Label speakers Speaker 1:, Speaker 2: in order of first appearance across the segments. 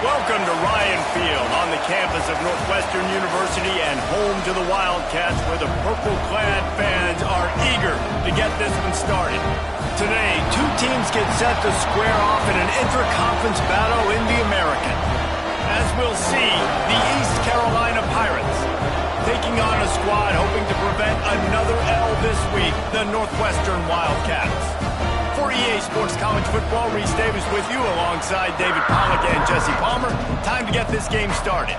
Speaker 1: Welcome to Ryan Field on the campus of Northwestern University and home to the Wildcats, where the purple-clad fans are eager to get this one started. Today, two teams get set to square off in an intra-conference battle in the American. As we'll see, the East Carolina Pirates taking on a squad hoping to prevent another L this week, the Northwestern Wildcats. For EA Sports College Football, Reese Davis with you alongside David Pollack and Jesse Palmer. Time to get this game started.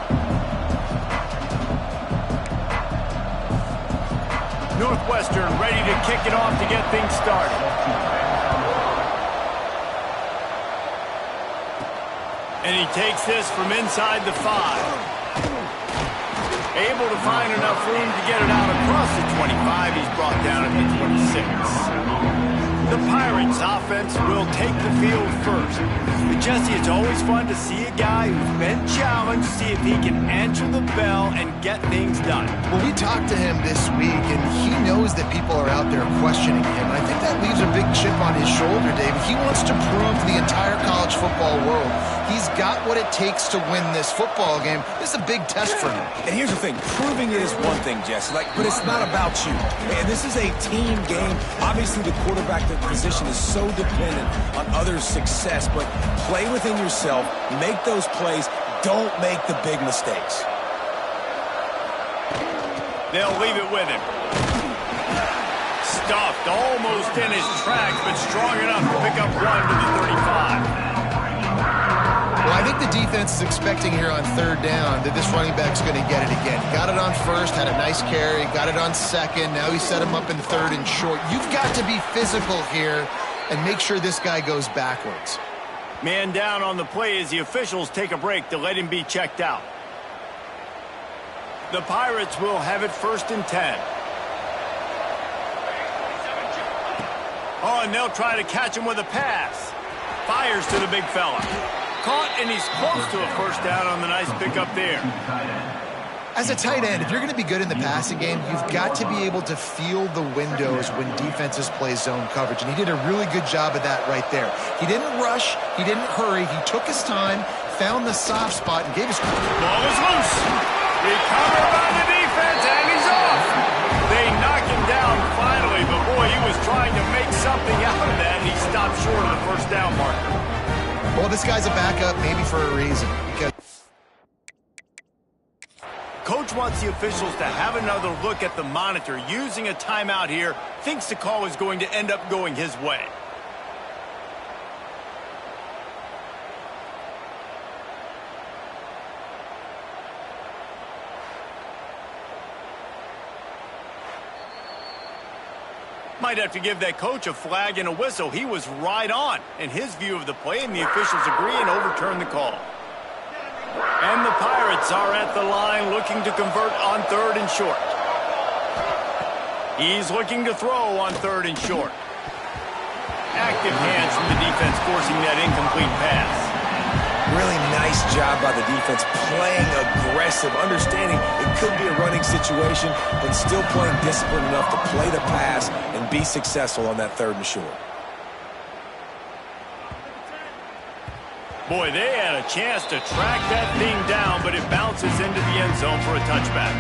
Speaker 1: Northwestern ready to kick it off to get things started. And he takes this from inside the 5. Able to find enough room to get it out across the 25. He's brought down at the 26. The Pirates offense will take the field first. But Jesse, it's always fun to see a guy who's been challenged, see if he can answer the bell and get things done.
Speaker 2: Well, we talked to him this week, and he knows that people are out there questioning him. And I think that leaves a big chip on his shoulder, David. He wants to prove to the entire college football world he's got what it takes to win this football game. This is a big test for him.
Speaker 3: And here's the thing. Proving it is one thing, Jesse, but it's not about you. And this is a team game. Obviously, the quarterback position is so dependent on others' success, but play within yourself, make those plays, don't make the big mistakes.
Speaker 1: They'll leave it with him. Stuffed almost in his tracks, but strong enough to pick up one to the 35.
Speaker 2: Well, I think the defense is expecting here on third down that this running back's going to get it again. Got it on first, had a nice carry, got it on second. Now he set him up in third and short. You've got to be physical here and make sure this guy goes backwards.
Speaker 1: Man down on the play as the officials take a break to let him be checked out. The Pirates will have it 1st and 10. Oh, and they'll try to catch him with a pass. Fires to the big fella. Caught, and he's close to a first down on the nice pickup there.
Speaker 2: As a tight end, if you're going to be good in the passing game, you've got to be able to feel the windows when defenses play zone coverage, and he did a really good job of that right there. He didn't rush, he didn't hurry, he took his time, found the soft spot, and gave his...
Speaker 1: Ball is loose. Recovered by the defense, and he's off. They knock him down finally, but boy, he was trying to make something out of that, and he stopped short of the first down marker.
Speaker 2: Well, this guy's a backup, maybe for a reason. Because
Speaker 1: Coach wants the officials to have another look at the monitor. Using a timeout here, thinks the call is going to end up going his way. Might have to give that coach a flag and a whistle. He was right on in his view of the play, and the officials agree and overturn the call. And the Pirates are at the line looking to convert on 3rd and short. He's looking to throw on 3rd and short. Active hands from the defense forcing that incomplete pass.
Speaker 3: Really nice job by the defense, playing aggressive, understanding it could be a running situation, but still playing disciplined enough to play the pass and be successful on that 3rd and short.
Speaker 1: Boy, they had a chance to track that thing down, but it bounces into the end zone for a touchback.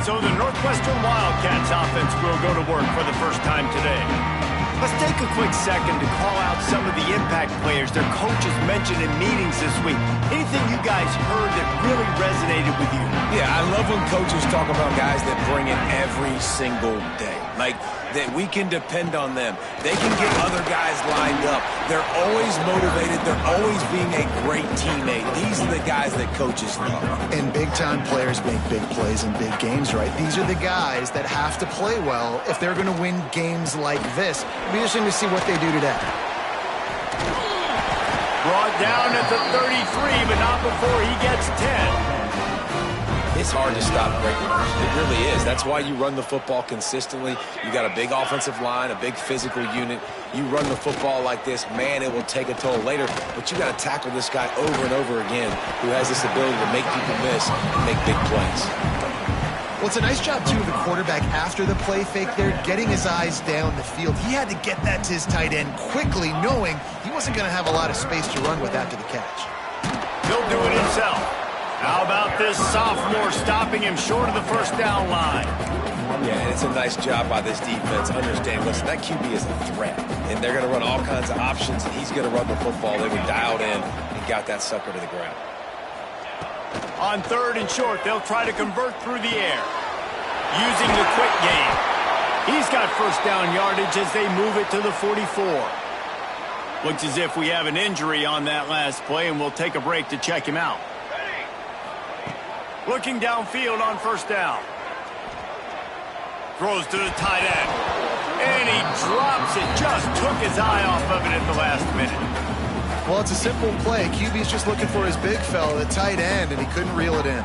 Speaker 1: So the Northwestern Wildcats offense will go to work for the first time today. Let's take a quick second to call out some of the impact players their coaches mentioned in meetings this week. Anything you guys heard that really resonated with you?
Speaker 3: Yeah, I love when coaches talk about guys that bring it every single day. Like, that we can depend on them. They can get other guys lined up. They're always motivated. They're always being a great teammate. These are the guys that coaches love.
Speaker 2: And big-time players make big plays in big games, right? These are the guys that have to play well if they're going to win games like this. It'll be interesting to see what they do today.
Speaker 1: Brought down at the 33, but not before he gets 10.
Speaker 3: It's hard to stop great runners. It really is. That's why you run the football consistently. You got a big offensive line, a big physical unit. You run the football like this, man, it will take a toll later. But you got to tackle this guy over and over again who has this ability to make people miss and make big plays.
Speaker 2: Well, it's a nice job, too, of the quarterback after the play fake there, getting his eyes down the field. He had to get that to his tight end quickly, knowing he wasn't going to have a lot of space to run with after the catch.
Speaker 1: He'll do it himself. How about this sophomore stopping him short of the first down line?
Speaker 3: Yeah, and it's a nice job by this defense. Understand, listen, that QB is a threat, and they're going to run all kinds of options, and he's going to run the football. They were dialed in and got that sucker to the ground.
Speaker 1: On 3rd and short, they'll try to convert through the air. Using the quick game. He's got first down yardage as they move it to the 44. Looks as if we have an injury on that last play, and we'll take a break to check him out. Looking downfield on first down. Throws to the tight end. And he drops it. Just took his eye off of it at the last minute.
Speaker 2: Well, it's a simple play. QB's just looking for his big fella, the tight end, and he couldn't reel it in.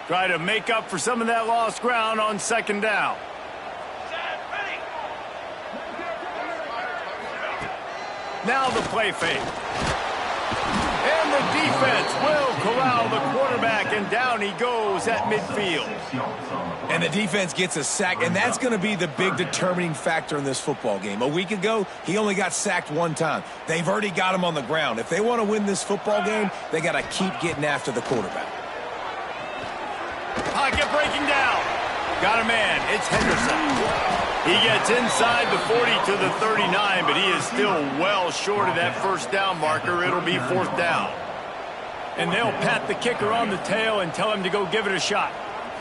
Speaker 1: Try to make up for some of that lost ground on 2nd down. Now the play fake. And the defense will corral the quarterback, and down he goes at midfield.
Speaker 3: And the defense gets a sack, and that's going to be the big determining factor in this football game. A week ago, he only got sacked 1 time. They've already got him on the ground. If they want to win this football game, they got to keep getting after the quarterback.
Speaker 1: Pocket breaking down. Got a man. It's Henderson. He gets inside the 40 to the 39, but he is still well short of that first down marker. It'll be 4th down. And they'll pat the kicker on the tail and tell him to go give it a shot.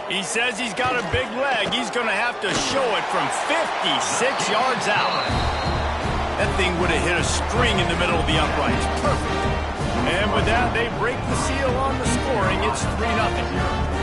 Speaker 1: He says he's got a big leg. He's going to have to show it from 56 yards out. That thing would have hit a string in the middle of the uprights. Perfect. And with that, they break the seal on the scoring. It's 3-0.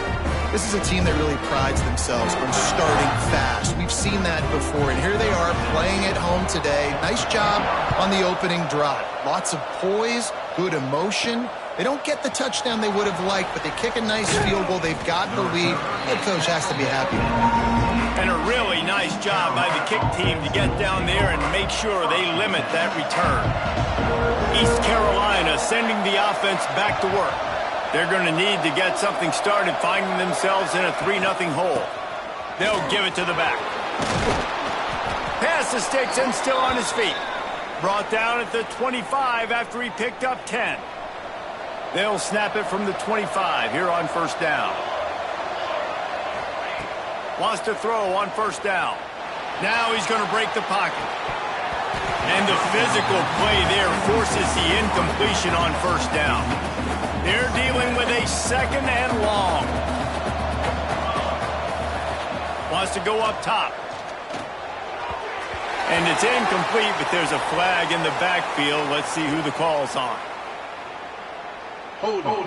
Speaker 2: This is a team that really prides themselves on starting fast. We've seen that before, and here they are playing at home today. Nice job on the opening drive. Lots of poise, good emotion. They don't get the touchdown they would have liked, but they kick a nice field goal. They've got the lead. Head coach has to be happy.
Speaker 1: And a really nice job by the kick team to get down there and make sure they limit that return. East Carolina sending the offense back to work. They're going to need to get something started, finding themselves in a 3-0 hole. They'll give it to the back. Pass the sticks and still on his feet. Brought down at the 25 after he picked up 10. They'll snap it from the 25 here on first down. Wants to throw on first down. Now he's going to break the pocket. And the physical play there forces the incompletion on first down. They're dealing with a 2nd and long. Wants to go up top. And it's incomplete, but there's a flag in the backfield. Let's see who the call's on.
Speaker 4: Hold on.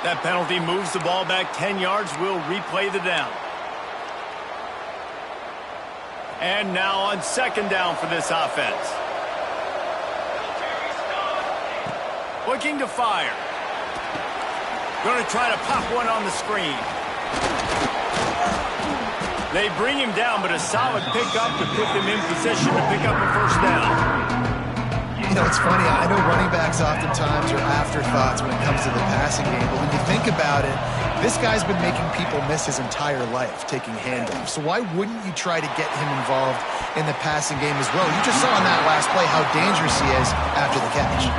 Speaker 1: That penalty moves the ball back 10 yards. We'll replay the down. And now on 2nd down for this offense. Looking to fire. Going to try to pop one on the screen. They bring him down, but a solid pickup to put them in position to pick up a first down.
Speaker 2: You know, it's funny. I know running backs oftentimes are afterthoughts when it comes to the passing game, but when you think about it, this guy's been making people miss his entire life taking handoffs. So why wouldn't you try to get him involved in the passing game as well? You just saw in that last play how dangerous he is after the catch.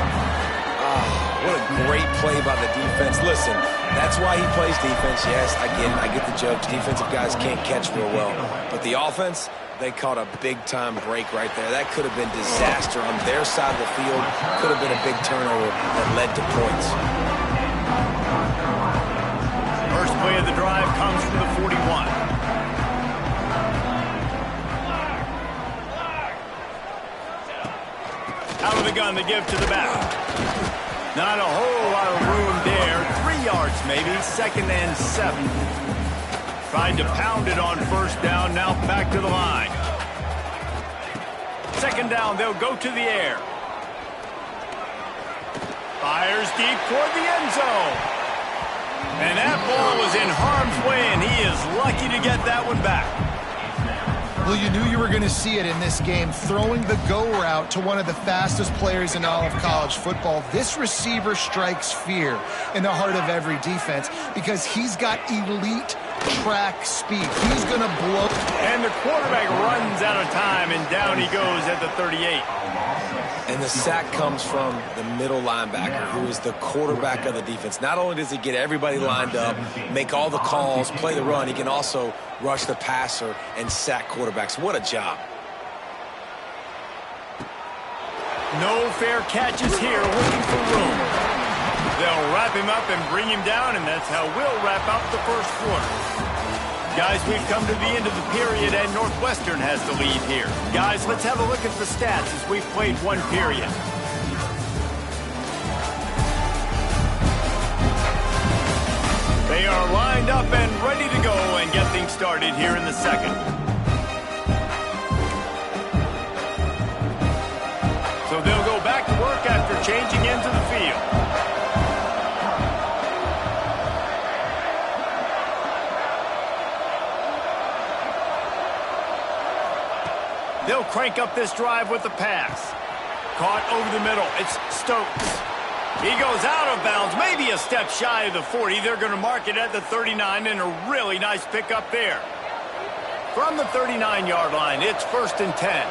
Speaker 3: What a great play by the defense. Listen, that's why he plays defense. Yes, I get it. I get the jokes. Defensive guys can't catch real well. But the offense, they caught a big-time break right there. That could have been disaster on their side of the field. Could have been a big turnover that led to points.
Speaker 1: First play of the drive comes from the 41. Out of the gun, they give to the back. Not a whole lot of room there. 3 yards maybe, 2nd and 7. Tried to pound it on first down, now back to the line. 2nd down, they'll go to the air. Fires deep toward the end zone. And that ball was in harm's way, and he is lucky to get that one back.
Speaker 2: Well, you knew you were going to see it in this game, throwing the go route to one of the fastest players in all of college football. This receiver strikes fear in the heart of every defense because he's got elite track speed. He's going to blow.
Speaker 1: And the quarterback runs out of time, and down he goes at the 38.
Speaker 3: And the sack comes from the middle linebacker, who is the quarterback of the defense. Not only does he get everybody lined up, make all the calls, play the run, he can also rush the passer and sack quarterbacks. What a job.
Speaker 1: No fair catches here, looking for room. They'll wrap him up and bring him down, and that's how we'll wrap up the first quarter. Guys, we've come to the end of the period, and Northwestern has the lead here. Guys, let's have a look at the stats as we've played one period. They are lined up and ready to go and get things started here in the second. So they'll go back to work after changing into the field. They'll crank up this drive with the pass. Caught over the middle. It's Stokes. He goes out of bounds, maybe a step shy of the 40. They're going to mark it at the 39, and a really nice pickup there. From the 39-yard line, it's 1st and 10.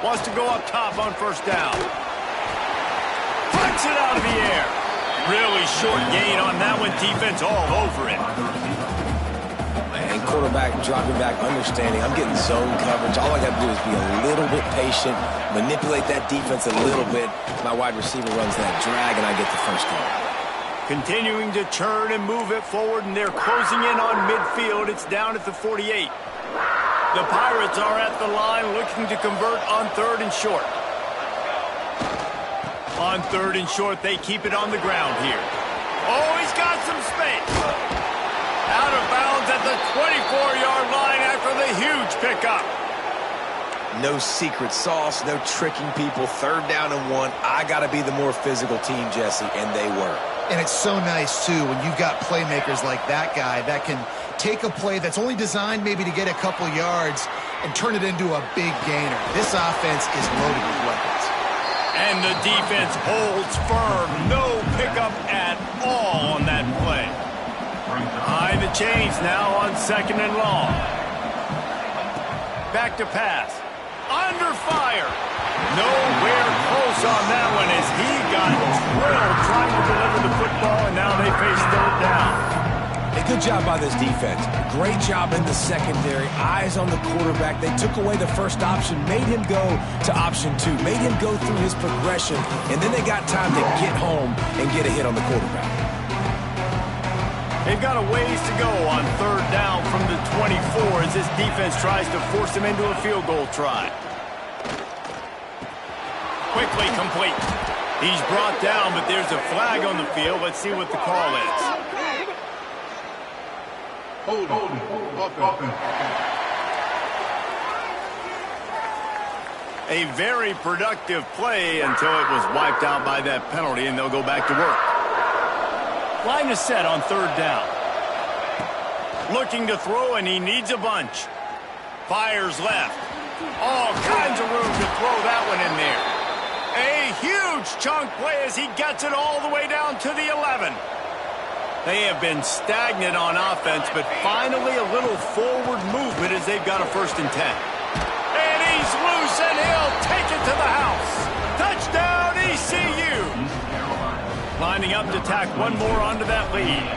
Speaker 1: Wants to go up top on 1st down. Flicks it out of the air. Really short gain on that one. Defense all over it.
Speaker 3: And quarterback dropping back, understanding I'm getting zone coverage. All I got to do is be a little bit patient, manipulate that defense a little bit. My wide receiver runs that drag, and I get the 1st down.
Speaker 1: Continuing to turn and move it forward, and they're closing in on midfield. It's down at the 48. The Pirates are at the line looking to convert on 3rd and short. On 3rd and short, they keep it on the ground here. Oh, he's got some space. Out of bounds at the 24-yard line after the huge pickup.
Speaker 3: No secret sauce, no tricking people. 3rd down and 1. I got to be the more physical team, Jesse, and they were.
Speaker 2: And it's so nice, too, when you've got playmakers like that guy that can take a play that's only designed maybe to get a couple yards and turn it into a big gainer. This offense is loaded with weapons.
Speaker 1: And the defense holds firm. No pickup at all on that play. Behind the chains now on 2nd and long. Back to pass. Under fire. Nowhere close on that one as he got drilled trying to deliver the football, and now they face 3rd down.
Speaker 3: A good job by this defense. Great job in the secondary. Eyes on the quarterback. They took away the first option, made him go to option 2, made him go through his progression, and then they got time to get home and get a hit on the quarterback.
Speaker 1: They've got a ways to go on 3rd down from the 24 as this defense tries to force them into a field goal try. Quickly complete. He's brought down, but there's a flag on the field. Let's see what the call is.
Speaker 4: Hold on.
Speaker 1: A very productive play until it was wiped out by that penalty, and they'll go back to work. Line is set on 3rd down. Looking to throw, and he needs a bunch. Fires left. All kinds of room to throw that one in there. A huge chunk play as he gets it all the way down to the 11. They have been stagnant on offense, but finally a little forward movement as they've got a 1st and 10. And he's loose, and he'll take it to the house. Touchdown, ECU. Lining up to tack one more onto that lead.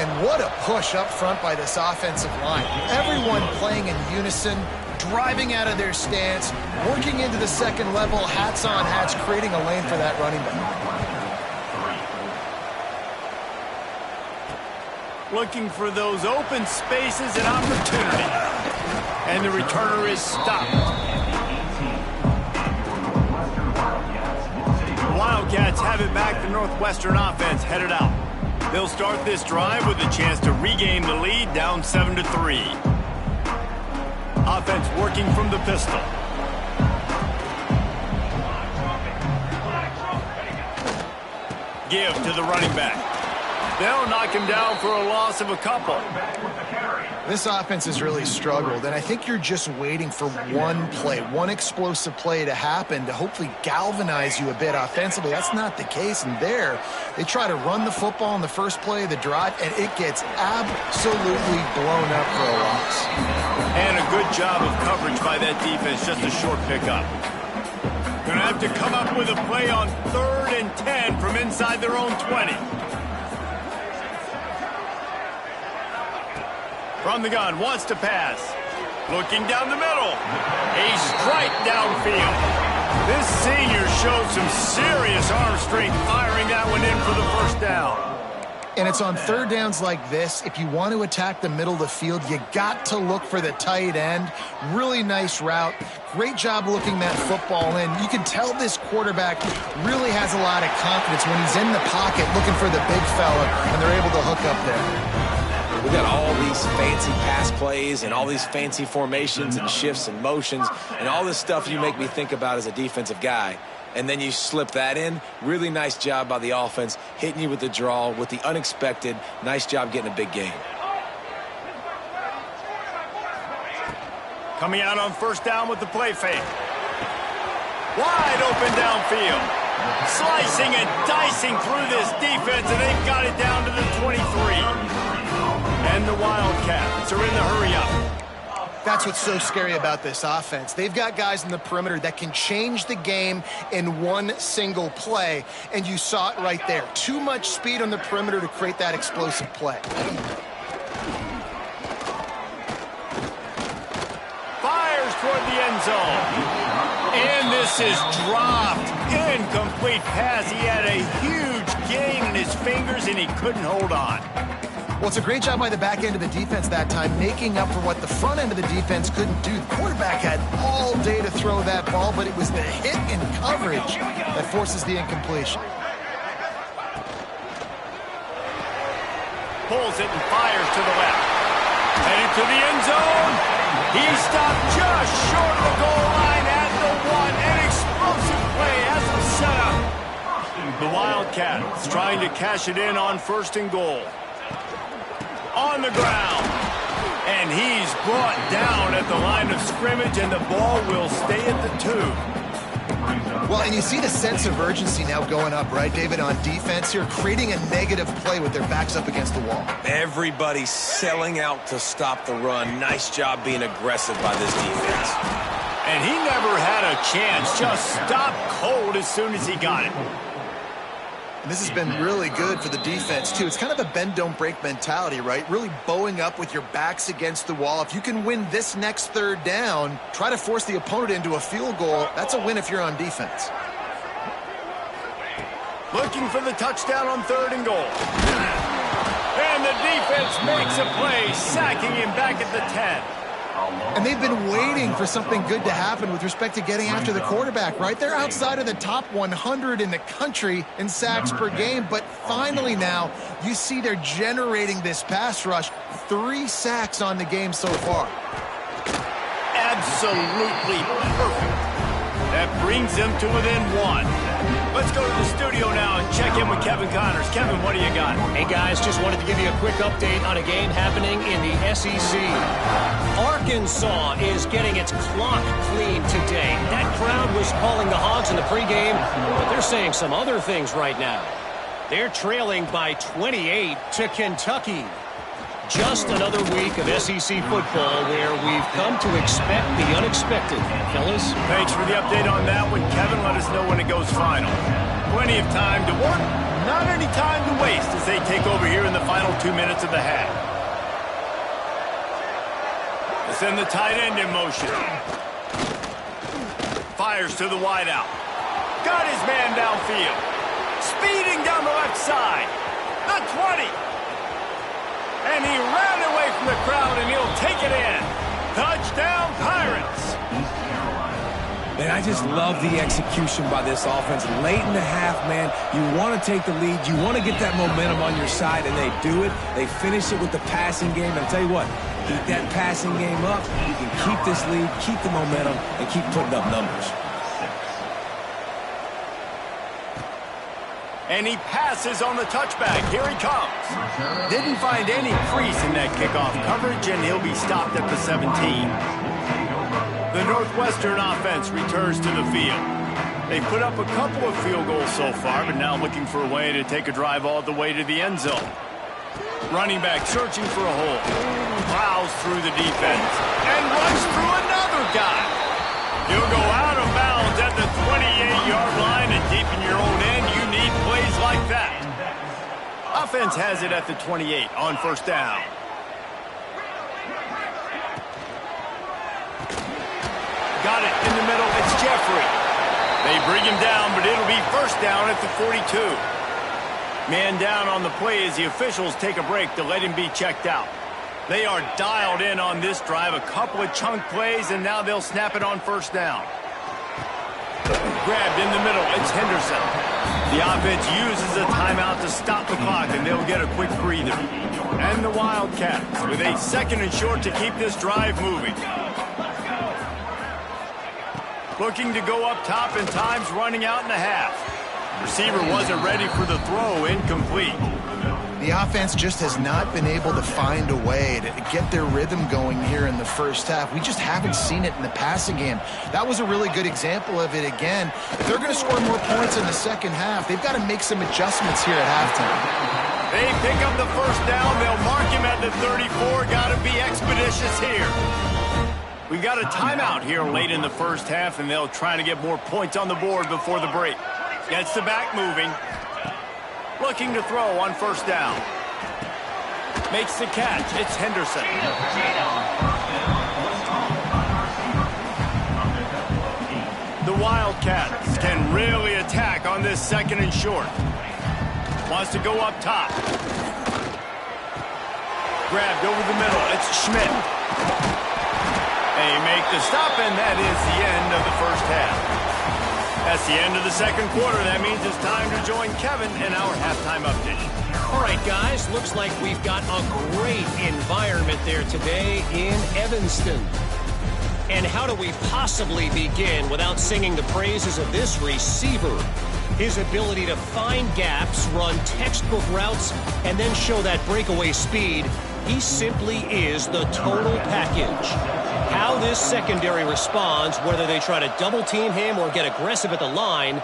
Speaker 2: And what a push up front by this offensive line. Everyone playing in unison, driving out of their stance, working into the 2nd level, hats on hats, creating a lane for that running back.
Speaker 1: Looking for those open spaces and opportunity. And the returner is stopped. The Wildcats have it back. The Northwestern offense headed out. They'll start this drive with a chance to regain the lead, down 7-3. Offense working from the pistol. Give to the running back. They'll knock him down for a loss of a couple.
Speaker 2: This offense has really struggled, and I think you're just waiting for one play, one explosive play to happen to hopefully galvanize you a bit offensively. That's not the case, and there, they try to run the football in the first play of the drive, and it gets absolutely blown up for a loss.
Speaker 1: And a good job of coverage by that defense, just a short pickup. Going to have to come up with a play on 3rd and 10 from inside their own 20. From the gun, wants to pass. Looking down the middle. A strike downfield. This senior showed some serious arm strength firing that one in for the first down.
Speaker 2: And it's on 3rd downs like this. If you want to attack the middle of the field, you got to look for the tight end. Really nice route. Great job looking that football in. You can tell this quarterback really has a lot of confidence when he's in the pocket looking for the big fella, and they're able to hook up there.
Speaker 3: We got all these fancy pass plays and all these fancy formations and shifts and motions and all this stuff you make me think about as a defensive guy. And then you slip that in. Really nice job by the offense, hitting you with the draw, with the unexpected. Nice job getting a big game.
Speaker 1: Coming out on 1st down with the play fake. Wide open downfield. Slicing and dicing through this defense, and they've got it down to the 23. And the Wildcats are in the hurry-up.
Speaker 2: That's what's so scary about this offense. They've got guys in the perimeter that can change the game in one single play, and you saw it right there. Too much speed on the perimeter to create that explosive play.
Speaker 1: Fires toward the end zone. And this is dropped. Incomplete pass. He had a huge gain in his fingers, and he couldn't hold on.
Speaker 2: Well, it's a great job by the back end of the defense that time, making up for what the front end of the defense couldn't do. The quarterback had all day to throw that ball, but it was the hit and coverage that forces the incompletion.
Speaker 1: Pulls it and fires to the left. Headed to the end zone. He stopped just short of the goal line at the 1. An explosive play has him set up. The Wildcats trying to cash it in on 1st and goal. On the ground, and he's brought down at the line of scrimmage, and the ball will stay at the 2.
Speaker 2: Well, and you see the sense of urgency now going up, right, David, on defense here, creating a negative play with their backs up against the wall.
Speaker 3: Everybody's selling out to stop the run. Nice job being aggressive by this defense.
Speaker 1: And he never had a chance, just stopped cold as soon as he got it.
Speaker 2: And this has been really good for the defense, too. It's kind of a bend-don't-break mentality, right? Really bowing up with your backs against the wall. If you can win this next 3rd down, try to force the opponent into a field goal. That's a win if you're on defense.
Speaker 1: Looking for the touchdown on 3rd and goal. And the defense makes a play, sacking him back at the 10.
Speaker 2: And they've been waiting for something good to happen with respect to getting after the quarterback, right? They're outside of the top 100 in the country in sacks per game, but finally now you see they're generating this pass rush. 3 sacks on the game so far.
Speaker 1: Absolutely perfect. That brings them to within 1. Let's go to the studio now and check in with Kevin Connors. Kevin, what do you got?
Speaker 5: Hey, guys, just wanted to give you a quick update on a game happening in the SEC. Arkansas is getting its clock cleaned today. That crowd was calling the Hogs in the pregame, but they're saying some other things right now. They're trailing by 28 to Kentucky. Just another week of SEC football where we've come to expect the unexpected, fellas.
Speaker 1: Thanks for the update on that one, Kevin. Let us know when it goes final. Plenty of time to work, not any time to waste as they take over here in the final 2 minutes of the half. They send the tight end in motion. Fires to the wideout. Got his man downfield. Speeding down the left side. The 20. And he ran away from the crowd, and he'll take it in. Touchdown, Pirates.
Speaker 3: Man, I just love the execution by this offense. Late in the half, man, you want to take the lead. You want to get that momentum on your side, and they do it. They finish it with the passing game. And I'll tell you what, keep that passing game up. You can keep this lead, keep the momentum, and keep putting up numbers.
Speaker 1: And he passes on the touchback. Here he comes. Didn't find any crease in that kickoff coverage, and he'll be stopped at the 17. The Northwestern offense returns to the field. They put up a couple of field goals so far, but now looking for a way to take a drive all the way to the end zone. Running back searching for a hole. Plows through the defense and runs through another guy. He'll go out of bounds at the 28-yard line, and deep in your own end, you need plays like that. Offense has it at the 28 on first down. Got it in the middle. It's Jeffrey. They bring him down, but it'll be first down at the 42. Man down on the play as the officials take a break to let him be checked out. They are dialed in on this drive, a couple of chunk plays, and now they'll snap it on first down. Grabbed in the middle, it's Henderson. The offense uses a timeout to stop the clock, and they'll get a quick breather. And the Wildcats with a 2nd and short to keep this drive moving. Looking to go up top, and time's running out in the half. Receiver wasn't ready for the throw, incomplete.
Speaker 2: The offense just has not been able to find a way to get their rhythm going here in the first half. We just haven't seen it in the passing game. That was a really good example of it again. If they're going to score more points in the second half, they've got to make some adjustments here at halftime.
Speaker 1: They pick up the first down. They'll mark him at the 34. Got to be expeditious here. We got a timeout here late in the first half, and they'll try to get more points on the board before the break. Gets the back moving. Looking to throw on first down. Makes the catch. It's Henderson. The Wildcats can really attack on this 2nd and short. Wants to go up top. Grabbed over the middle. It's Schmidt. They make the stop, and that is the end of the first half. That's the end of the second quarter. That means it's time to join Kevin in our halftime update.
Speaker 5: All right, guys, looks like we've got a great environment there today in Evanston. And how do we possibly begin without singing the praises of this receiver? His ability to find gaps, run textbook routes, and then show that breakaway speed. He simply is the total package. How this secondary responds, whether they try to double-team him or get aggressive at the line,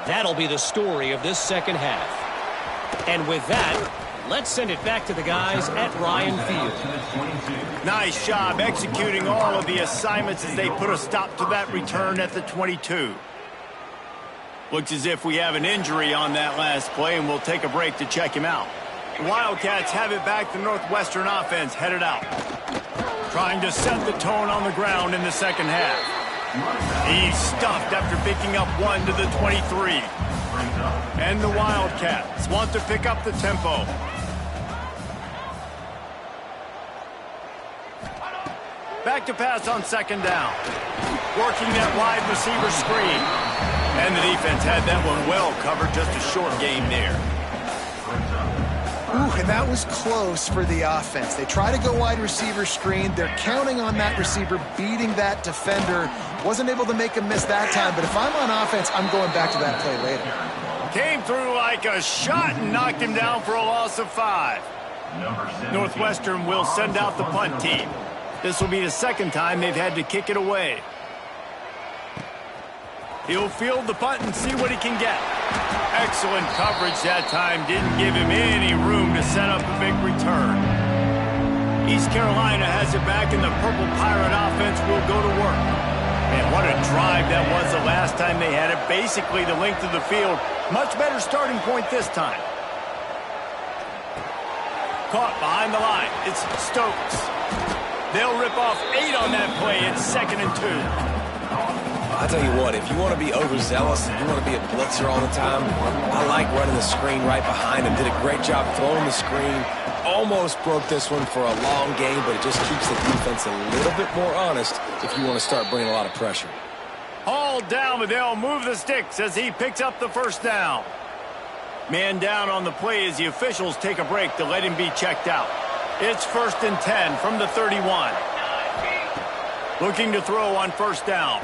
Speaker 5: that'll be the story of this second half. And with that, let's send it back to the guys at Ryan Field.
Speaker 1: Nice job executing all of the assignments as they put a stop to that return at the 22. Looks as if we have an injury on that last play, and we'll take a break to check him out. The Wildcats have it back. The Northwestern offense headed out. Trying to set the tone on the ground in the second half. He's stuffed after picking up one to the 23. And the Wildcats want to pick up the tempo. Back to pass on second down. Working that wide receiver screen. And the defense had that one well covered. Just a short game there.
Speaker 2: Ooh, and that was close for the offense. They try to go wide receiver screen. They're counting on that receiver beating that defender. Wasn't able to make him miss that time, but if I'm on offense, I'm going back to that play later.
Speaker 1: Came through like a shot and knocked him down for a loss of 5. Northwestern will send out the punt team. This will be the second time they've had to kick it away. He'll field the punt and see what he can get. Excellent coverage that time. Didn't give him any room to set up a big return. East Carolina has it back, and the Purple Pirate offense will go to work. And what a drive that was the last time they had it. Basically the length of the field. Much better starting point this time. Caught behind the line. It's Stokes. They'll rip off 8 on that play. It's 2nd and 2.
Speaker 3: I'll tell you what, if you want to be overzealous and you want to be a blitzer all the time, I like running the screen right behind him. Did a great job throwing the screen. Almost broke this one for a long game, but it just keeps the defense a little bit more honest if you want to start bringing a lot of pressure.
Speaker 1: Hauled down, but they'll move the sticks as he picks up the first down. Man down on the play as the officials take a break to let him be checked out. It's 1st and 10 from the 31. Looking to throw on first down.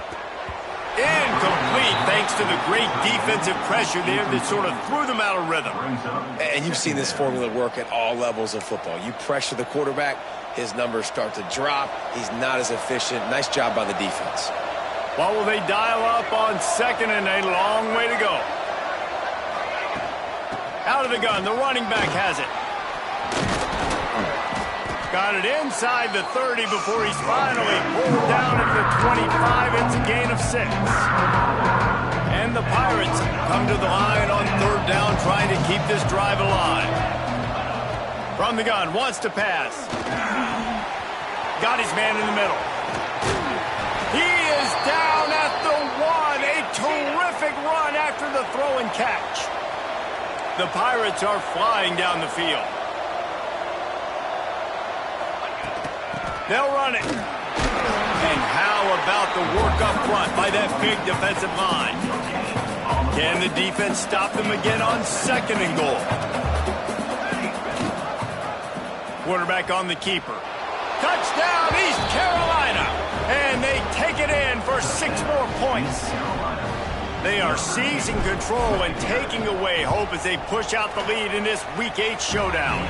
Speaker 1: Incomplete. Thank thanks to the great defensive pressure there that sort of threw them out of rhythm.
Speaker 3: And you've seen this formula work at all levels of football. You pressure the quarterback, his numbers start to drop. He's not as efficient. Nice job by the defense.
Speaker 1: Well, will they dial up on second and a long way to go? Out of the gun, the running back has it. Got it inside the 30 before he's finally pulled down at the 25. It's a gain of 6. And the Pirates come to the line on third down, trying to keep this drive alive. From the gun, wants to pass. Got his man in the middle. He is down at the 1. A terrific run after the throw and catch. The Pirates are flying down the field. They'll run it. And how about the work up front by that big defensive line? Can the defense stop them again on second and goal? Quarterback on the keeper. Touchdown, East Carolina. And they take it in for 6 more points. They are seizing control and taking away hope as they push out the lead in this Week 8 showdown.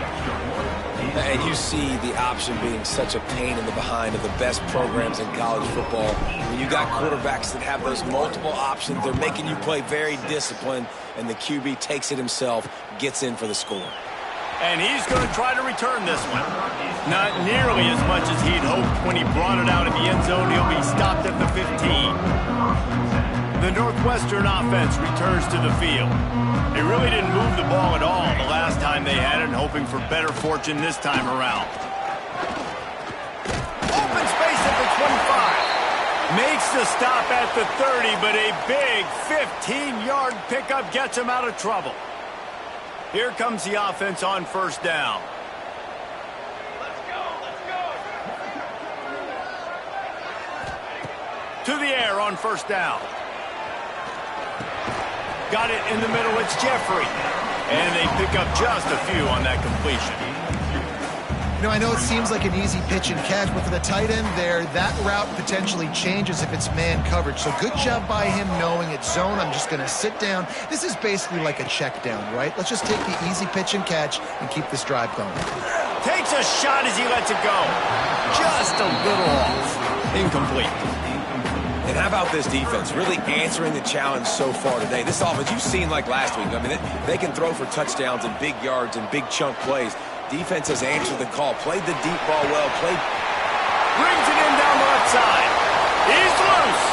Speaker 3: And you see the option being such a pain in the behind of the best programs in college football. When you got quarterbacks that have those multiple options, they're making you play very disciplined, and the QB takes it himself, gets in for the score.
Speaker 1: And he's going to try to return this one. Not nearly as much as he'd hoped when he brought it out of the end zone. He'll be stopped at the 15. The Northwestern offense returns to the field. They really didn't move the ball at all the last time they had it, hoping for better fortune this time around. Open space at the 25. Makes the stop at the 30, but a big 15-yard pickup gets him out of trouble. Here comes the offense on first down. To the air on first down. Got it in the middle, it's Jeffrey. And they pick up just a few on that completion.
Speaker 2: You know, I know it seems like an easy pitch and catch, but for the tight end there, that route potentially changes if it's man coverage. So good job by him knowing it's zone. I'm just going to sit down. This is basically like a check down, right? Let's just take the easy pitch and catch and keep this drive going.
Speaker 1: Takes a shot as he lets it go. Just a little off. Incomplete.
Speaker 3: And how about this defense really answering the challenge so far today? This offense, you've seen like last week. I mean, they can throw for touchdowns and big yards and big chunk plays. Defense has answered the call, played the deep ball well,
Speaker 1: brings it in down the left side. He's loose.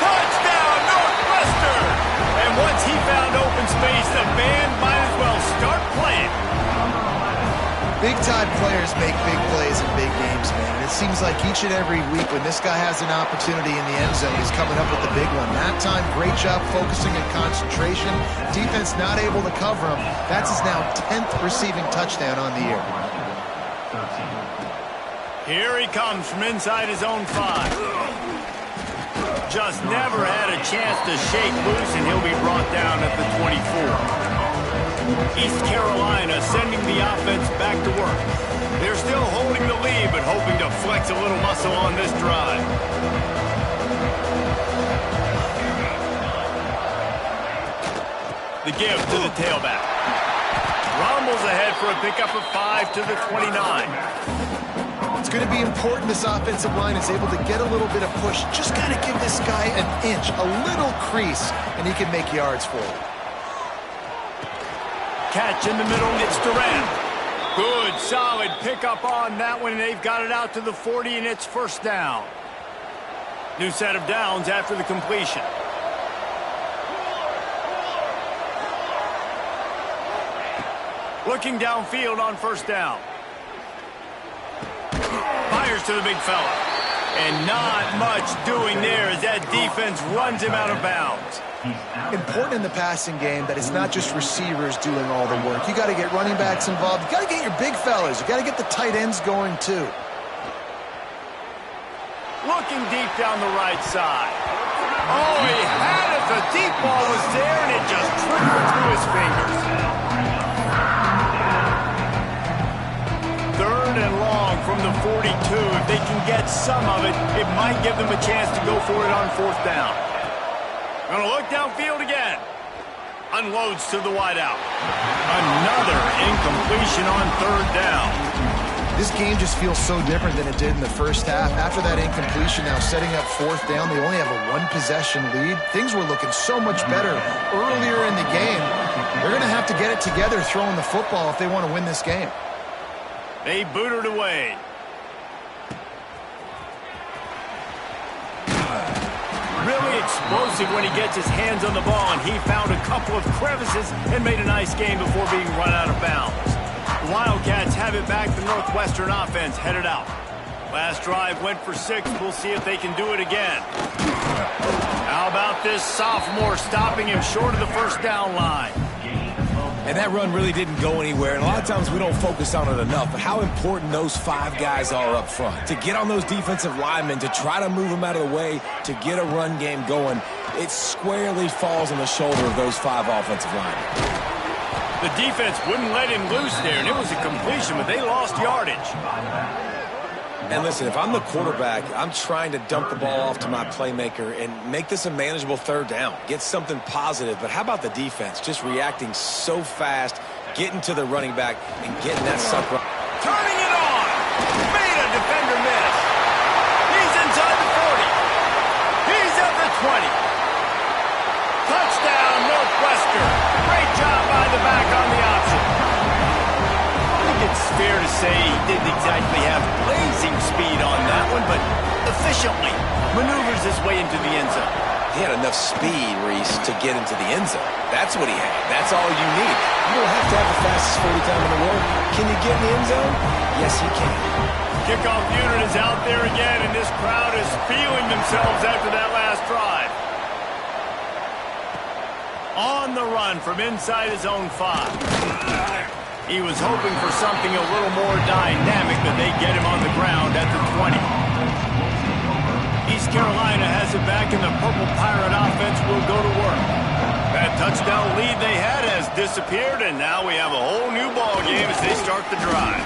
Speaker 1: Touchdown, Northwestern. And once he found open space, the band might as well start playing.
Speaker 2: Big-time players make big plays in big games, man. And it seems like each and every week when this guy has an opportunity in the end zone, he's coming up with the big one. That time, great job focusing and concentration. Defense not able to cover him. That's his now 10th receiving touchdown on the year.
Speaker 1: Here he comes from inside his own 5. Just never had a chance to shake loose, and he'll be brought down at the 24. East Carolina sending the offense back to work. They're still holding the lead, but hoping to flex a little muscle on this drive. The give to the tailback. Rumbles ahead for a pickup of 5 to the 29.
Speaker 2: It's going to be important this offensive line is able to get a little bit of push. Just got to give this guy an inch, a little crease, and he can make yards for it.
Speaker 1: Catch in the middle, it's Durant. Good, solid pickup on that one, and they've got it out to the 40, and it's first down. New set of downs after the completion. Looking downfield on first down. Fires to the big fella. And not much doing there as that defense runs him out of bounds.
Speaker 2: Important in the passing game that it's not just receivers doing all the work. You got to get running backs involved. You got to get your big fellas. You got to get the tight ends going too.
Speaker 1: Looking deep down the right side. Oh, he had it. The deep ball was there, and it just trickled through his fingers. Third and long from the 42. If they can get some of it, it might give them a chance to go for it on fourth down. Gonna look downfield again. Unloads to the wideout. Another incompletion on third down.
Speaker 2: This game just feels so different than it did in the first half. After that incompletion, now setting up fourth down, they only have a one-possession lead. Things were looking so much better earlier in the game. They're going to have to get it together throwing the football if they want to win this game.
Speaker 1: They booted away. Really explosive when he gets his hands on the ball, and he found a couple of crevices and made a nice game before being run out of bounds. The Wildcats have it back. The Northwestern offense headed out. Last drive went for 6. We'll see if they can do it again. How about this sophomore stopping him short of the first down line?
Speaker 3: And that run really didn't go anywhere, and a lot of times we don't focus on it enough, but how important those 5 guys are up front. To get on those defensive linemen, to try to move them out of the way, to get a run game going, it squarely falls on the shoulder of those 5 offensive linemen.
Speaker 1: The defense wouldn't let him loose there, and it was a completion, but they lost yardage.
Speaker 3: And listen, if I'm the quarterback, I'm trying to dump the ball off to my playmaker and make this a manageable third down. Get something positive. But how about the defense? Just reacting so fast, getting to the running back, and getting that sucker.
Speaker 1: Turning it on! Made a defender miss. He's inside the 40. He's at the 20. Touchdown, Northwestern. Great job by the back on the option. It's fair to say he didn't exactly have blazing speed on that one, but efficiently maneuvers his way into the end zone.
Speaker 3: He had enough speed, Reese, to get into the end zone. That's what he had. That's all you need. You don't have to have the fastest 40 time in the world. Can you get in the end zone? Yes, you can.
Speaker 1: Kickoff unit is out there again, and this crowd is feeling themselves after that last drive. On the run from inside his own 5. He was hoping for something a little more dynamic, but they get him on the ground at the 20. East Carolina has it back, and the Purple Pirate offense will go to work. That touchdown lead they had has disappeared, and now we have a whole new ball game as they start the drive.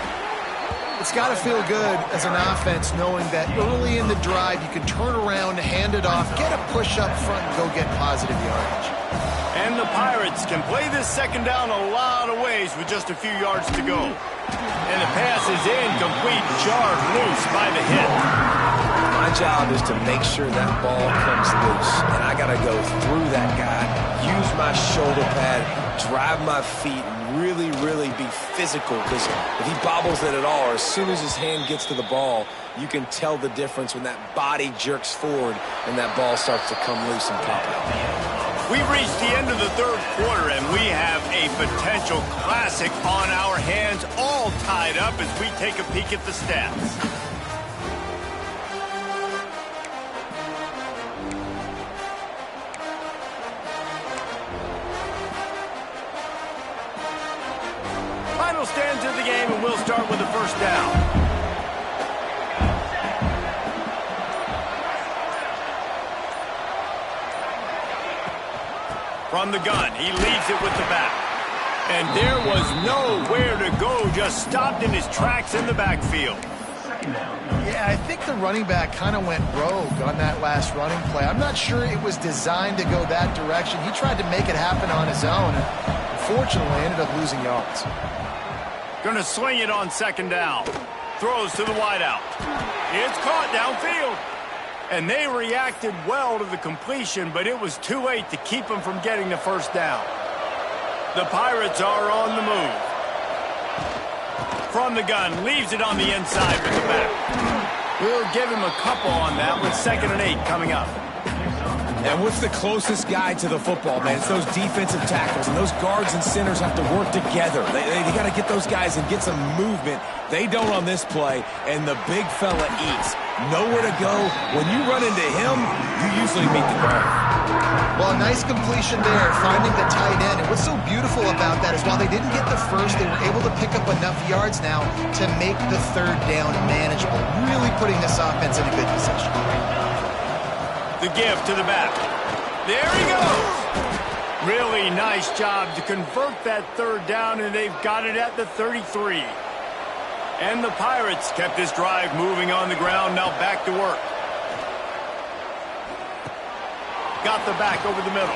Speaker 2: It's got to feel good as an offense knowing that early in the drive you can turn around, hand it off, get a push up front, and go get positive yardage.
Speaker 1: And the Pirates can play this second down a lot of ways with just a few yards to go. And the pass is incomplete, jarred loose by the hit.
Speaker 3: My job is to make sure that ball comes loose. And I got to go through that guy, use my shoulder pad, drive my feet, and really, really be physical. Because if he bobbles it at all, or as soon as his hand gets to the ball, you can tell the difference when that body jerks forward and that ball starts to come loose and pop out.
Speaker 1: We've reached the end of the third quarter, and we have a potential classic on our hands, all tied up as we take a peek at the stats. Final stanza of the game, and we'll start with the first down. From the gun, he leads it with the back. And there was nowhere to go, just stopped in his tracks in the backfield.
Speaker 2: Yeah, I think the running back kind of went rogue on that last running play. I'm not sure it was designed to go that direction. He tried to make it happen on his own, and unfortunately ended up losing yards.
Speaker 1: Gonna swing it on second down. Throws to the wideout. It's caught downfield. And they reacted well to the completion, but it was too late to keep them from getting the first down. The Pirates are on the move. From the gun, leaves it on the inside with the back. We'll give him a couple on that with 2nd and 8 coming up.
Speaker 3: And what's the closest guy to the football, man? It's those defensive tackles, and those guards and centers have to work together. They got to get those guys and get some movement. They don't on this play, and the big fella eats. Nowhere to go. When you run into him, you usually meet the guard.
Speaker 2: Well, a nice completion there, finding the tight end. And what's so beautiful about that is while they didn't get the first, they were able to pick up enough yards now to make the third down manageable, really putting this offense in a good position.
Speaker 1: The give to the back. There he goes. Really nice job to convert that third down, and they've got it at the 33. And the Pirates kept this drive moving on the ground, now back to work. Got out the back over the middle.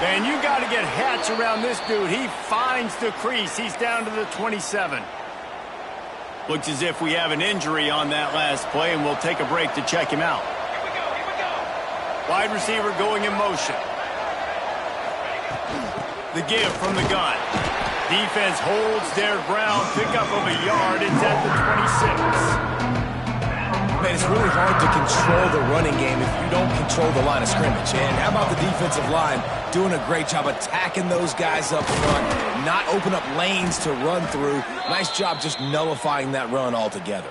Speaker 1: And you got to get Hatch around this dude. He finds the crease. He's down to the 27. Looks as if we have an injury on that last play, and we'll take a break to check him out.
Speaker 6: Here we go.
Speaker 1: Wide receiver going in motion. The give from the gun. Defense holds their ground. Pickup of a yard. It's at the 26.
Speaker 3: Man, it's really hard to control the running game if you don't control the line of scrimmage. And how about the defensive line doing a great job attacking those guys up front, not open up lanes to run through. Nice job just nullifying that run altogether.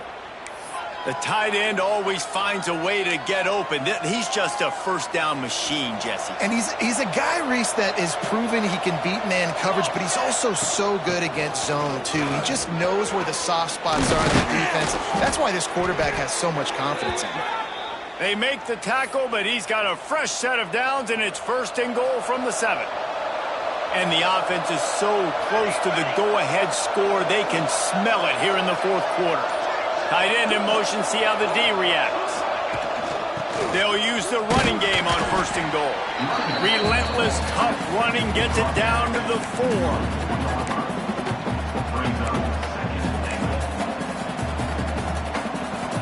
Speaker 1: The tight end always finds a way to get open. He's just a first down machine, Jesse.
Speaker 2: And he's a guy, Reese, that is proven he can beat man coverage, but he's also so good against zone, too. He just knows where the soft spots are in the defense. That's why this quarterback has so much confidence in him.
Speaker 1: They make the tackle, but he's got a fresh set of downs, and it's 1st and goal from the 7. And the offense is so close to the go-ahead score, they can smell it here in the 4th quarter. Tight end in motion, see how the D reacts. They'll use the running game on 1st and goal. Relentless, tough running gets it down to the 4.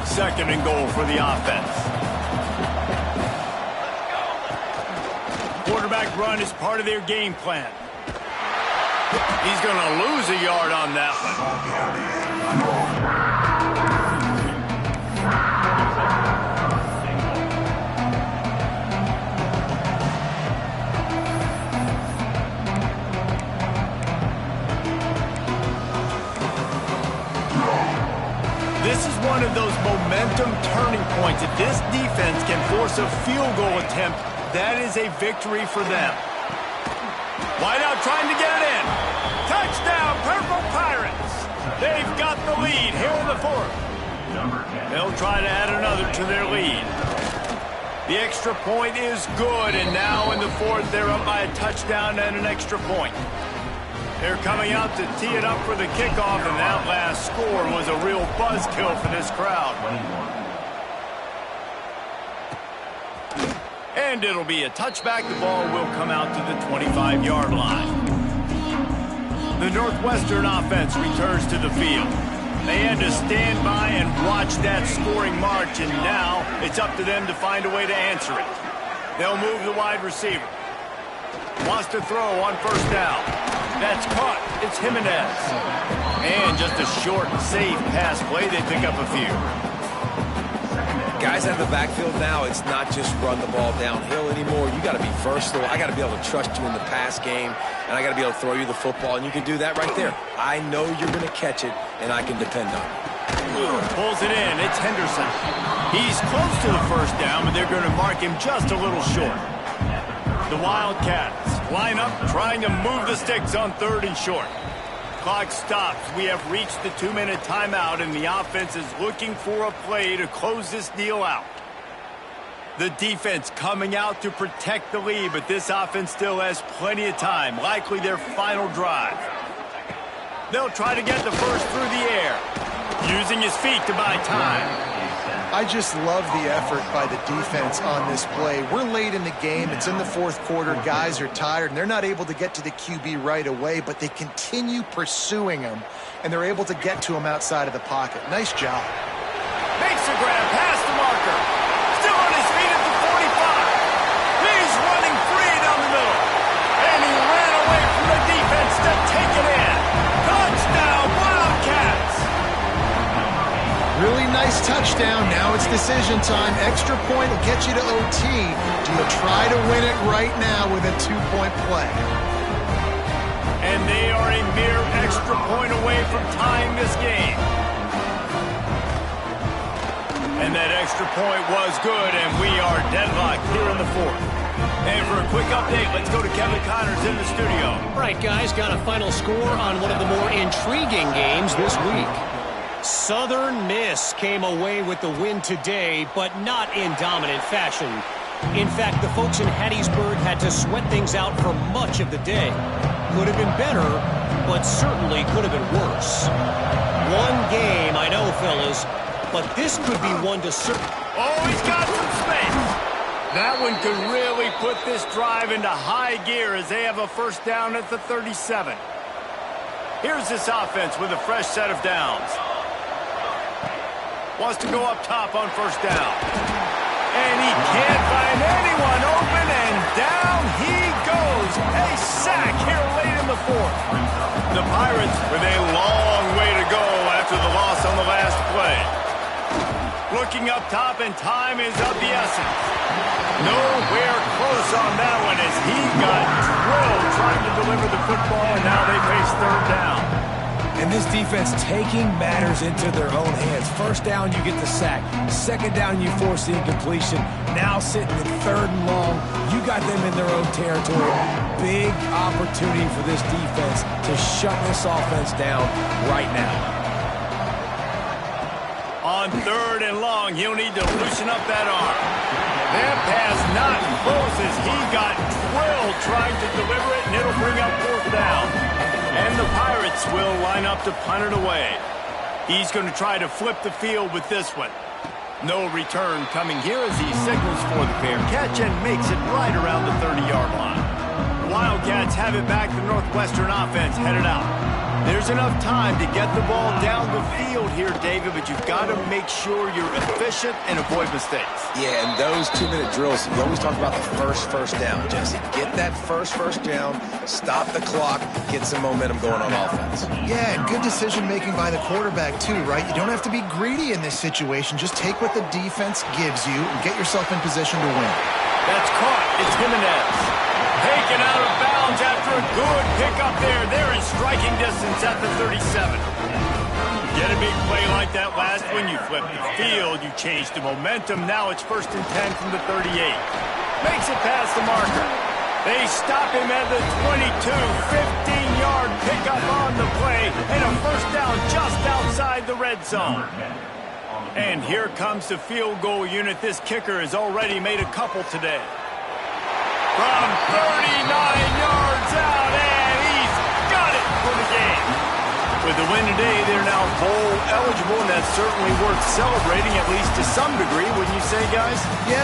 Speaker 1: Second and goal for the offense. Quarterback run is part of their game plan. He's going to lose a yard on that one. This is one of those momentum turning points. If this defense can force a field goal attempt, that is a victory for them. Wide out trying to get it in. Touchdown, Purple Pirates. They've got the lead here in the 4th. They'll try to add another to their lead. The extra point is good, and now in the 4th, they're up by a touchdown and an extra point. They're coming out to tee it up for the kickoff, and that last score was a real buzzkill for this crowd. And it'll be a touchback. The ball will come out to the 25-yard line. The Northwestern offense returns to the field. They had to stand by and watch that scoring march, and now it's up to them to find a way to answer it. They'll move the wide receiver. Wants to throw on 1st down. That's caught. It's Jimenez. And just a short, safe pass play. They pick up a few.
Speaker 3: Guys out of the backfield now, it's not just run the ball downhill anymore. You got to be versatile. I got to be able to trust you in the pass game, and I got to be able to throw you the football, and you can do that right there. I know you're going to catch it, and I can depend on it.
Speaker 1: Pulls it in. It's Henderson. He's close to the 1st down, but they're going to mark him just a little short. The Wildcats line up, trying to move the sticks on 3rd and short. Clock stops. We have reached the 2-minute timeout, and the offense is looking for a play to close this deal out. The defense coming out to protect the lead, but this offense still has plenty of time, likely their final drive. They'll try to get the first through the air, using his feet to buy time.
Speaker 2: I just love the effort by the defense on this play. We're late in the game. It's in the 4th quarter. Guys are tired, and they're not able to get to the QB right away, but they continue pursuing him, and they're able to get to him outside of the pocket. Nice job.
Speaker 1: Makes a grab past the marker. Still on his feet at the 45. He's running free down the middle. And he ran away from the defense to take it in. Touchdown, Wildcats.
Speaker 2: Really nice touchdown. Now it's decision time. Extra point will get you to OT. Do you try to win it right now with a 2-point play?
Speaker 1: And they are a mere extra point away from tying this game. And that extra point was good, and we are deadlocked here in the 4th. And for a quick update, let's go to Kevin Connors in the studio.
Speaker 5: All right, guys, got a final score on one of the more intriguing games this week. Southern Miss came away with the win today, but not in dominant fashion. In fact, the folks in Hattiesburg had to sweat things out for much of the day. Could have been better, but certainly could have been worse. One game, I know, fellas, but this could be one to...
Speaker 1: Oh, he's got some space. That one could really put this drive into high gear as they have a first down at the 37. Here's this offense with a fresh set of downs. Wants to go up top on first down. And he can't find anyone open, and down he goes. A sack here late in the fourth. The Pirates with a long way to go after the loss on the last play. Looking up top, and time is of the essence. Nowhere close on that one as he got drilled trying to deliver the football, and now they face third down.
Speaker 3: And this defense taking matters into their own hands. First down, you get the sack. Second down, you force the incompletion. Now sitting in third and long, you got them in their own territory. Big opportunity for this defense to shut this offense down right now.
Speaker 1: On third and long, he'll need to loosen up that arm. That pass not close as he got drilled trying to deliver it, and it'll bring up fourth down. And the Pirates will line up to punt it away. He's going to try to flip the field with this one. No return coming here as he signals for the fair catch and makes it right around the 30-yard line. Wildcats have it back. The Northwestern offense headed out. There's enough time to get the ball down the field here, David, but you've got to make sure you're efficient and avoid mistakes.
Speaker 3: Yeah, and those 2-minute drills, you always talk about the first down, Jesse. Get that first down, stop the clock, get some momentum going on offense.
Speaker 2: Yeah, and good decision-making by the quarterback, too, right? You don't have to be greedy in this situation. Just take what the defense gives you and get yourself in position to win.
Speaker 1: That's caught. It's Jimenez. Taken out of bounds after a good pickup there. They're in striking distance at the 37. Get a big play like that last one, you flip the field, you change the momentum. Now it's 1st and 10 from the 38. Makes it past the marker. They stop him at the 22. 15-yard pickup on the play, and a first down just outside the red zone. And here comes the field goal unit. This kicker has already made a couple today. From 39 yards out, and he's got it for the game. With the win today, they're now bowl eligible, and that's certainly worth celebrating, at least to some degree, wouldn't you say, guys?
Speaker 2: Yeah,